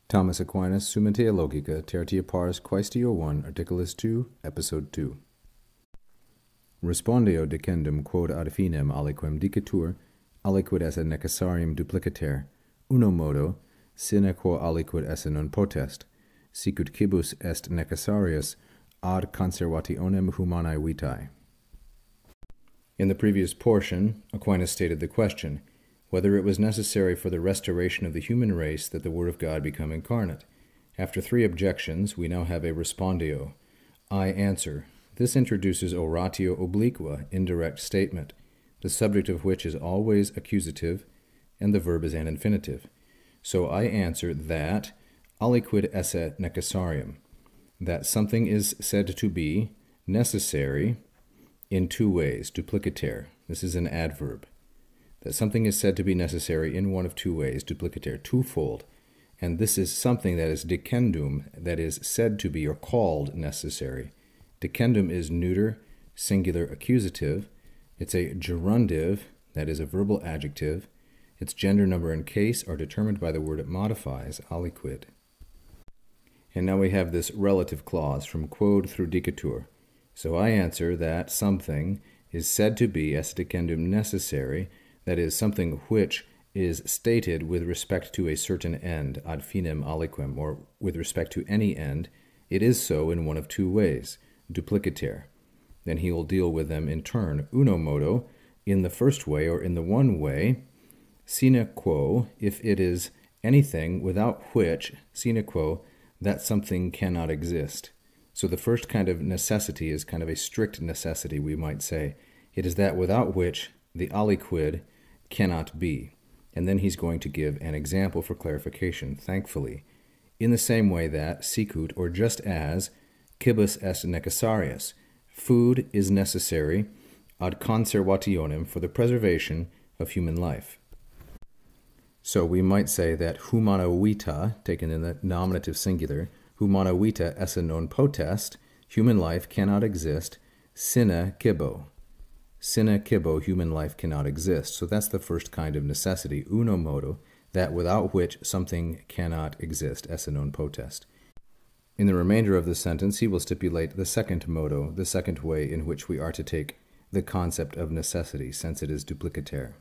Thomas Aquinas, Summa Theologica, tertia pars quaestio 1, articulus 2, episode 2. Respondeo decendum quod ad finem aliquem dicitur, aliquid esse necessarium dupliciter, uno modo, sine quo aliquid esse non potest, sicut cibus est necessarius ad conservationem humanae vitae. In the previous portion, Aquinas stated the question, whether it was necessary for the restoration of the human race that the Word of God become incarnate. After 3 objections, we now have a respondeo. I answer. This introduces oratio obliqua, indirect statement, the subject of which is always accusative, and the verb is an infinitive. So I answer that aliquid esse necessarium, that something is said to be necessary in 2 ways, dupliciter. This is an adverb. That something is said to be necessary in one of 2 ways, dupliciter, twofold, and this is something that is decendum, that is said to be or called necessary. Decendum is neuter, singular, accusative. It's a gerundive, that is a verbal adjective. Its gender, number, and case are determined by the word it modifies, aliquid. And now we have this relative clause from quod through dicitur. So I answer that something is said to be as decendum necessary, that is, something which is stated with respect to a certain end, ad finem aliquem, or with respect to any end. It is so in one of 2 ways, dupliciter. Then he will deal with them in turn. Uno modo, in the first way, or in the one way, sine quo, if it is anything without which, sine quo, that something cannot exist. So the first kind of necessity is kind of a strict necessity, we might say. It is that without which the aliquid cannot be. And then he's going to give an example for clarification, thankfully. In the same way that, sicut, or just as, cibus est necessarius, food is necessary ad conservationem, for the preservation of human life. So we might say that humana vita, taken in the nominative singular, humana vita esse non potest, human life cannot exist, sine cibo. Sine cibo, human life cannot exist. So that's the first kind of necessity, uno modo, that without which something cannot exist, esse non potest. In the remainder of the sentence, he will stipulate the second modo, the second way in which we are to take the concept of necessity, since it is dupliciter.